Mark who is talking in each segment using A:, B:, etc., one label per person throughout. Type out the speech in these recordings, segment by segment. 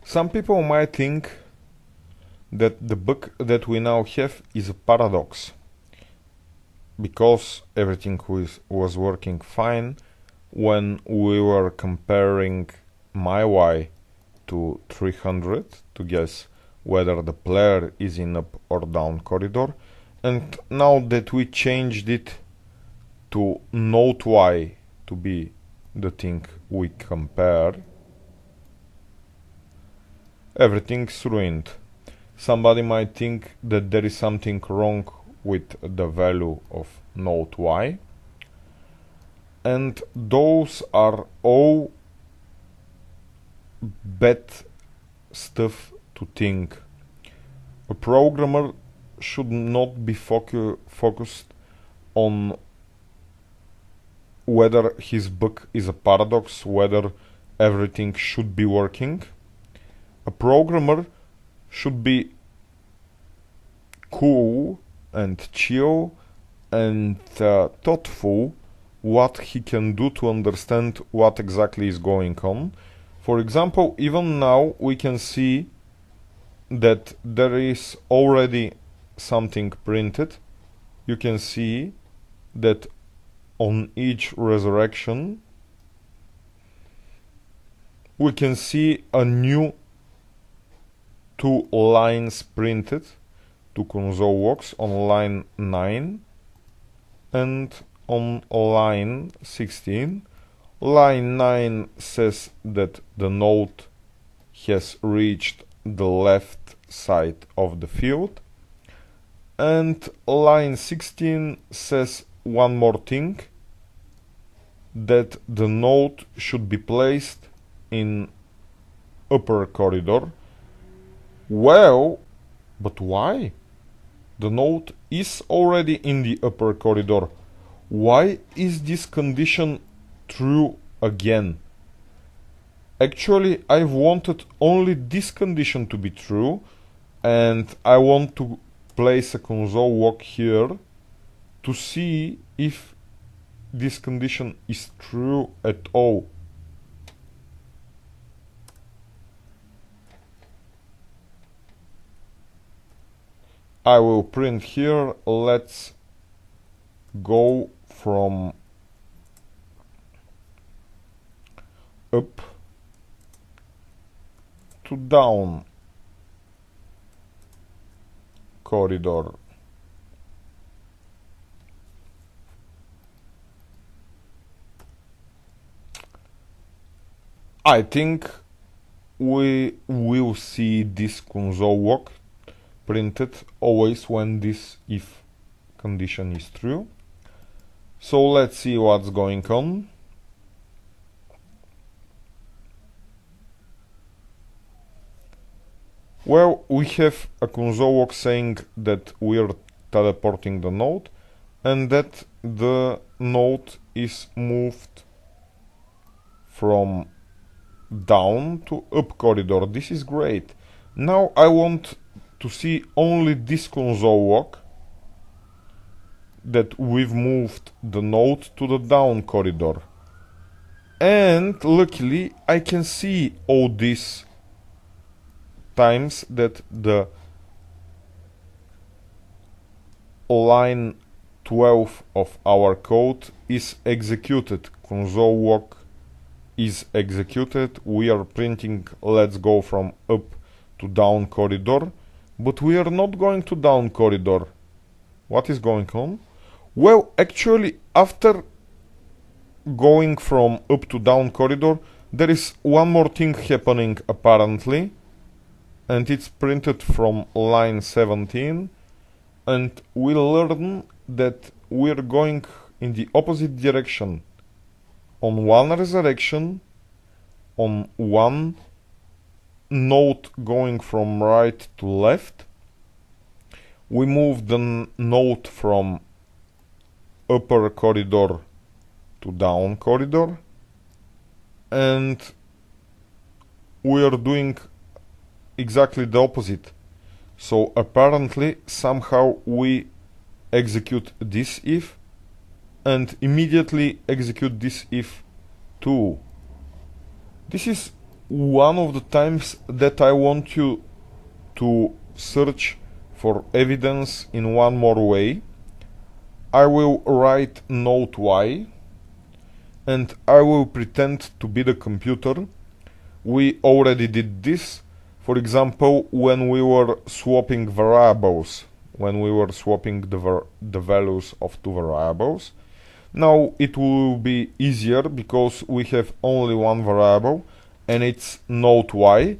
A: Some people might think that the bug that we now have is a paradox, because everything was working fine when we were comparing my y to 300 to guess whether the player is in up or down corridor, and now that we changed it to node y to be the thing we compare, everything's ruined. Somebody might think that there is something wrong with the value of node y, and those are all bad stuff to think. A programmer should not be focused on whether his bug is a paradox, whether everything should be working. A programmer should be cool and chill and thoughtful what he can do to understand what exactly is going on. For example, even now we can see that there is already something printed. You can see that on each resurrection we can see a new 2 lines printed, 2 console walks on line 9 and on line 16. Line 9 says that the node has reached the left side of the field, and line 16 says one more thing, that the node should be placed in upper corridor. Well, but why? The node is already in the upper corridor. Why is this condition true again? Actually, I wanted only this condition to be true, and I want to place a console walk here to see if this condition is true at all. I will print here. Let's go from up to down corridor. I think we will see this console walk printed always when this if condition is true. So let's see what's going on. Well, we have a console walk saying that we are teleporting the node and that the node is moved from down to up corridor. This is great. Now I want to see only this console walk, that we've moved the node to the down corridor. And luckily I can see all these times that the line 12 of our code is executed. Console walk is executed. We are printing let's go from up to down corridor, but we are not going to down corridor. What is going on? Well, actually, after going from up to down corridor, there is one more thing happening apparently, and it's printed from line 17, and we learn that we're going in the opposite direction. On one resurrection, on one node going from right to left, we move the node from upper corridor to down corridor, and we are doing exactly the opposite. So apparently somehow we execute this if and immediately execute this if too. This is one of the times that I want you to search for evidence in one more way, I will write note y, and I will pretend to be the computer. We already did this, for example, when we were swapping variables, when we were swapping the values of two variables. Now it will be easier because we have only one variable and it's note y,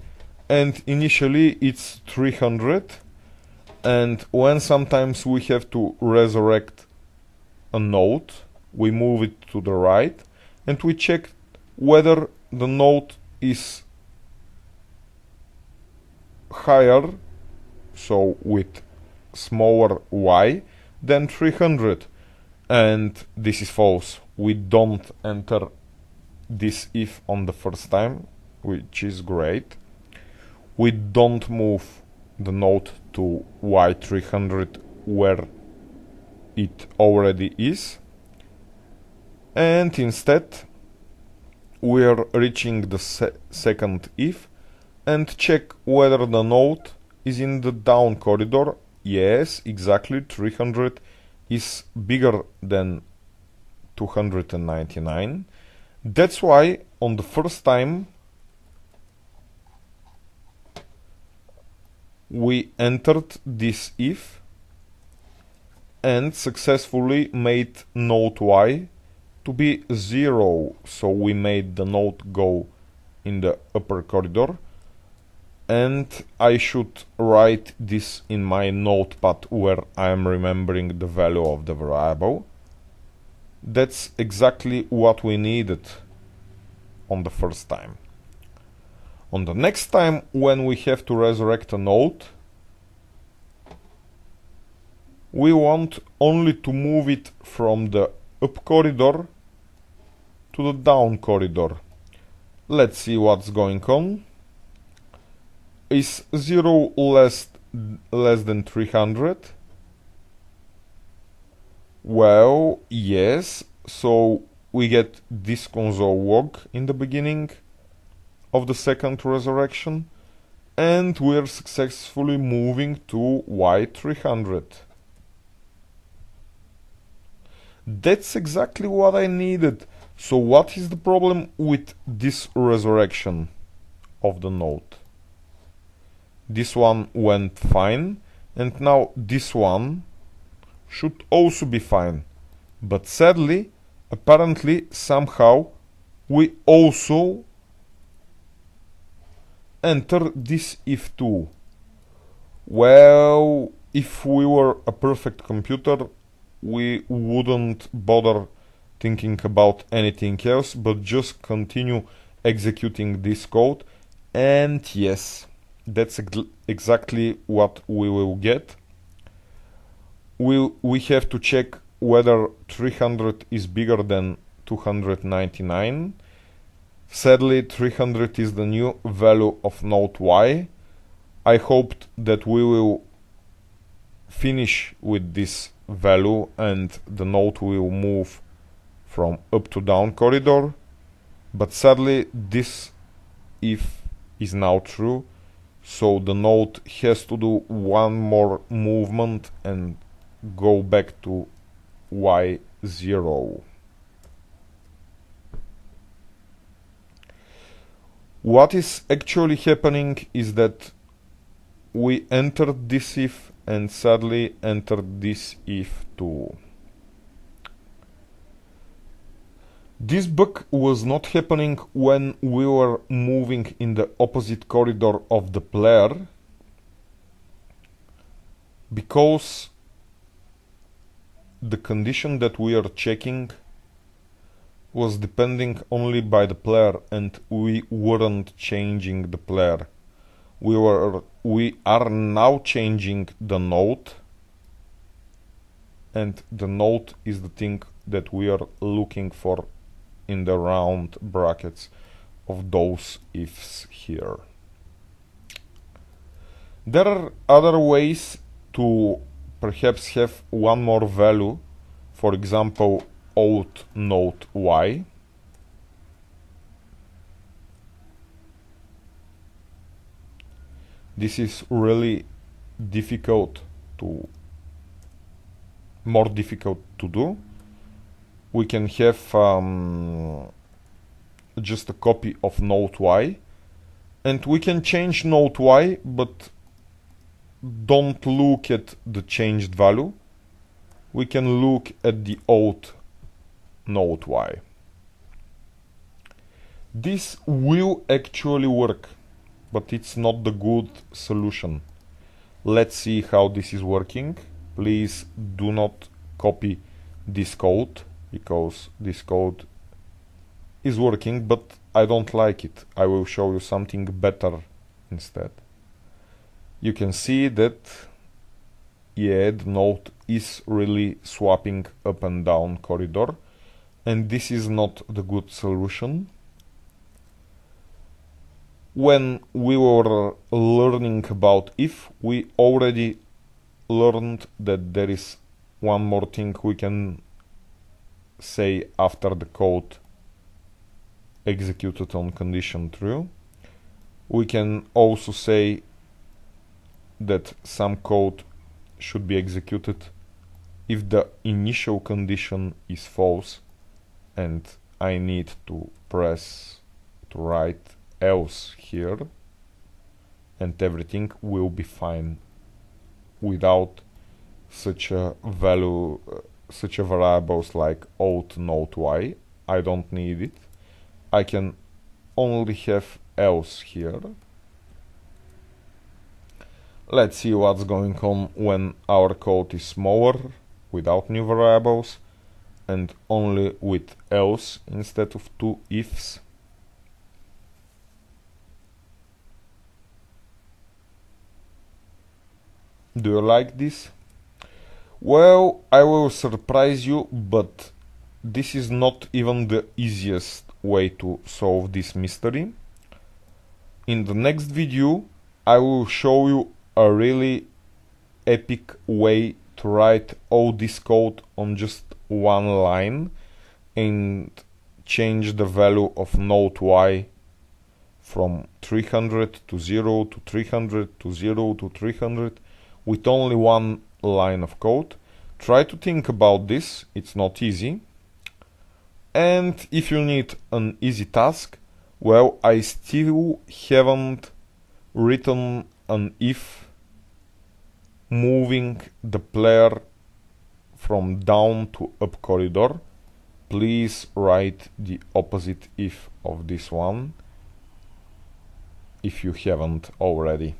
A: and initially it's 300, and when sometimes we have to resurrect a node, we move it to the right and we check whether the node is higher, so with smaller y, than 300, and this is false. We don't enter this if on the first time, which is great. We don't move the node to y300 where it already is, and instead we are reaching the second if and check whether the node is in the down corridor. Yes, exactly, 300 is bigger than 299. That's why on the first time we entered this if and successfully made node y to be 0, so we made the node go in the upper corridor, and I should write this in my notepad where I am remembering the value of the variable. That's exactly what we needed on the first time. On the next time, when we have to resurrect a node, we want only to move it from the up corridor to the down corridor. Let's see what's going on. Is 0 less than 300? Well, yes, so we get this console log in the beginning of the second resurrection, and we are successfully moving to y300. That's exactly what I needed. So what is the problem with this resurrection of the node? This one went fine, and now this one should also be fine. But sadly, apparently, somehow, we also enter this if too. Well, if we were a perfect computer, we wouldn't bother thinking about anything else, but just continue executing this code, and yes, that's exactly what we will get. We have to check whether 300 is bigger than 299. Sadly, 300 is the new value of node y. I hoped that we will finish with this value and the node will move from up to down corridor, but sadly this if is now true, so the node has to do one more movement and go back to y0. What is actually happening is that we entered this if and sadly entered this if too. This bug was not happening when we were moving in the opposite corridor of the player, because the condition that we are checking was depending only by the player and we weren't changing the player. We are now changing the node, and the node is the thing that we are looking for in the round brackets of those ifs here. There are other ways to perhaps have one more value, for example out node y. This is really more difficult to do. We can have just a copy of node y, and we can change node y, but don't look at the changed value. We can look at the old node y. This will actually work, but it's not the good solution. Let's see how this is working. Please do not copy this code, because this code is working, but I don't like it. I will show you something better instead. You can see that, yeah, the node is really swapping up and down corridor, and this is not the good solution. When we were learning about if, we already learned that there is one more thing we can say after the code executed on condition true. We can also say that some code should be executed if the initial condition is false, and I need to press to write else here, and everything will be fine without such a value, such a variables like old node y. I don't need it. I can only have else here. Let's see what's going on when our code is smaller, without new variables, and only with else instead of two ifs. Do you like this? Well, I will surprise you, but this is not even the easiest way to solve this mystery. In the next video, I will show you a really epic way to write all this code on just one line and change the value of node y from 300 to 0 to 300 to 0 to 300 with only one line of code. Try to think about this, it's not easy. And if you need an easy task, well, I still haven't written an if moving the player from down to up corridor. Please write the opposite if of this one if you haven't already.